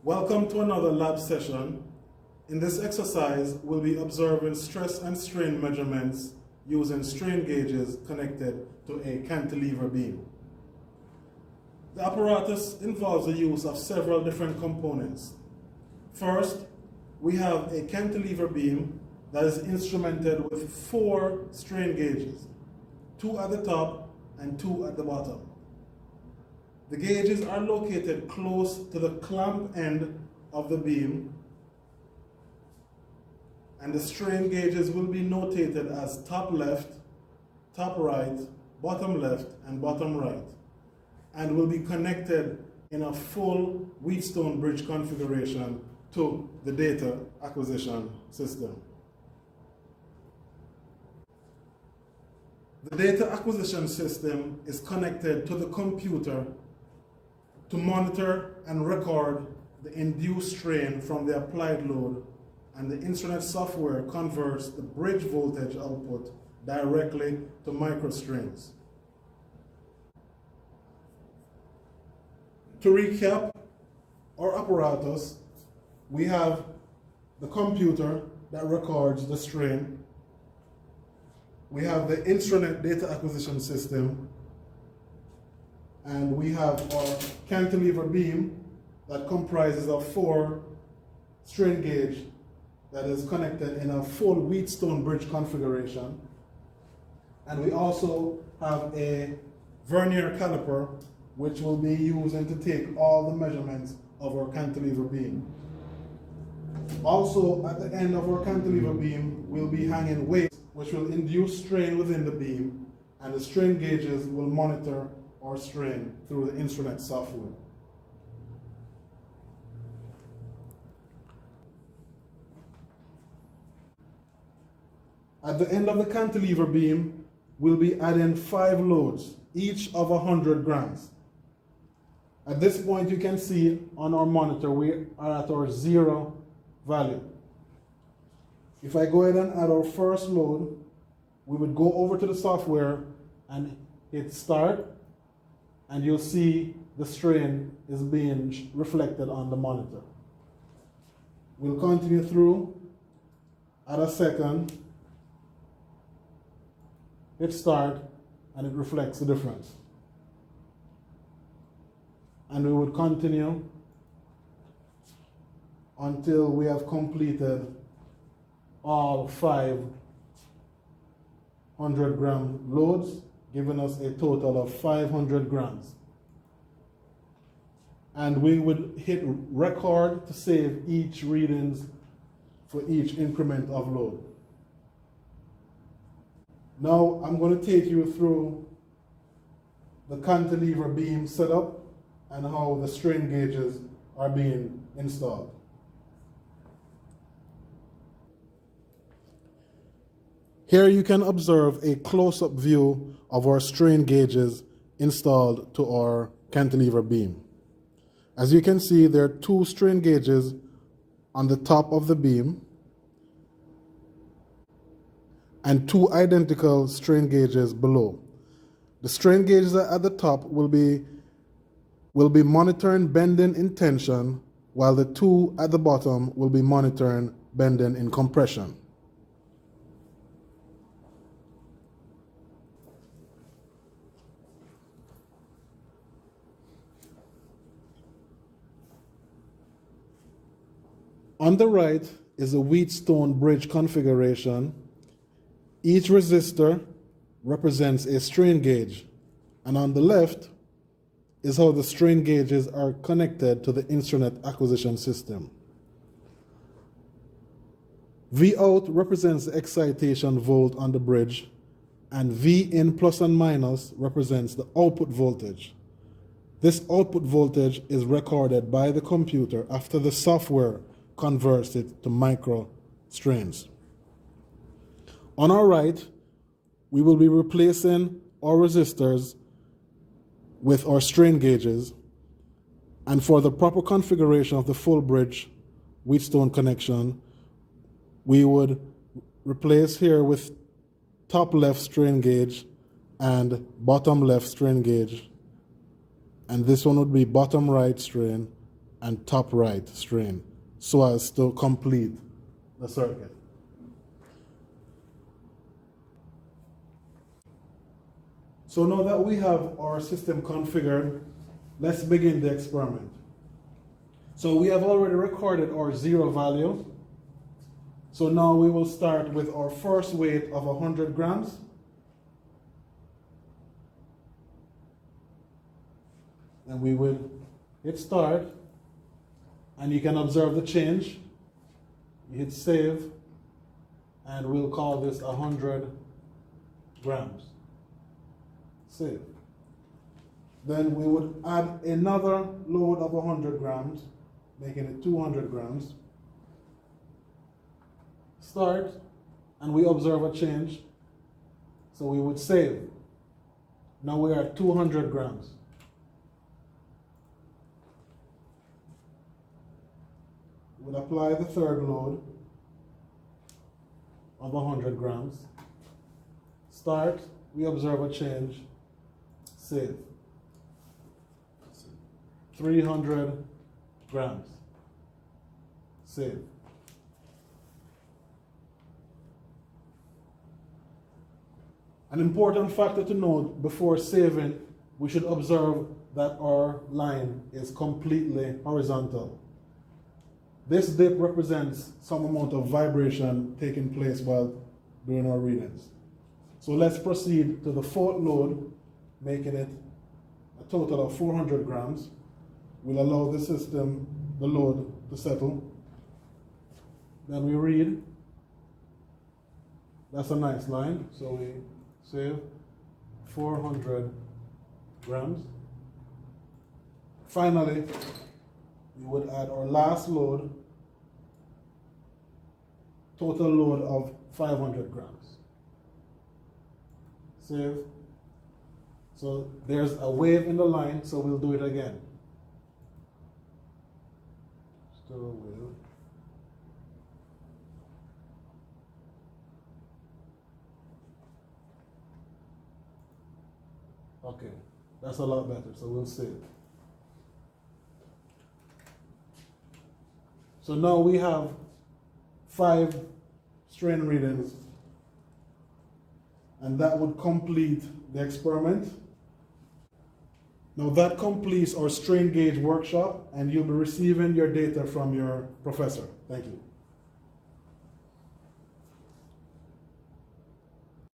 Welcome to another lab session. In this exercise, we'll be observing stress and strain measurements using strain gauges connected to a cantilever beam. The apparatus involves the use of several different components. First, we have a cantilever beam that is instrumented with 4 strain gauges, 2 at the top and 2 at the bottom. The gauges are located close to the clamp end of the beam, and the strain gauges will be notated as top left, top right, bottom left, and bottom right, and will be connected in a full wheatstone bridge configuration to the data acquisition system. The data acquisition system is connected to the computer to monitor and record the induced strain from the applied load, and the instrument software converts the bridge voltage output directly to microstrains. To recap our apparatus, we have the computer that records the strain. We have the instrument data acquisition system, and we have our cantilever beam that comprises of 4 strain gauge that is connected in a full wheatstone bridge configuration. And we also have a vernier caliper, which will be used to take all the measurements of our cantilever beam. Also, at the end of our cantilever beam, we'll be hanging weights, which will induce strain within the beam, and the strain gauges will monitor our strain through the instrument software. At the end of the cantilever beam, we'll be adding 5 loads, each of 100 grams. At this point, you can see on our monitor, we are at our 0 value. If I go ahead and add our first load, we would go over to the software and hit start, and you'll see the strain is being reflected on the monitor. We'll continue through, add a second, hit start, and it reflects the difference. And we would continue until we have completed all 500-gram loads, giving us a total of 500 grams. And we would hit record to save each readings for each increment of load. Now I'm going to take you through the cantilever beam setup and how the strain gauges are being installed. Here you can observe a close-up view of our strain gauges installed to our cantilever beam. As you can see, there are 2 strain gauges on the top of the beam and 2 identical strain gauges below. The strain gauges at the top will be monitoring bending in tension, while the 2 at the bottom will be monitoring bending in compression. On the right is a wheatstone bridge configuration. Each resistor represents a strain gauge, and on the left is how the strain gauges are connected to the instrument acquisition system. V out represents the excitation volt on the bridge, and V in plus and minus represents the output voltage. This output voltage is recorded by the computer after the software converts it to micro strains. On our right, we will be replacing our resistors with our strain gauges, and for the proper configuration of the full bridge wheatstone connection, we would replace here with top left strain gauge and bottom left strain gauge, and this one would be bottom right strain, and top right strain so as to complete the circuit. So now that we have our system configured, let's begin the experiment. So we have already recorded our zero value. So now we will start with our first weight of 100 grams. And we will hit start, and you can observe the change. You hit save, and we'll call this 100 grams. Save. Then we would add another load of 100 grams, making it 200 grams. Start, and we observe a change. So we would save. Now we are at 200 grams. We'll apply the third load of 100 grams. Start, we observe a change. Save. 300 grams. Save. An important factor to note before saving, we should observe that our line is completely horizontal. This dip represents some amount of vibration taking place while doing our readings. So let's proceed to the fourth load, making it a total of 400 grams. We'll allow the system, the load, to settle. Then we read. That's a nice line. So we save 400 grams. Finally, we would add our last load, total load of 500 grams. Save. So there's a wave in the line, so we'll do it again. Still a wave. Okay, that's a lot better, so we'll save. So now we have 5 strain readings, and that would complete the experiment. Now that completes our strain gauge workshop, and you'll be receiving your data from your professor. Thank you.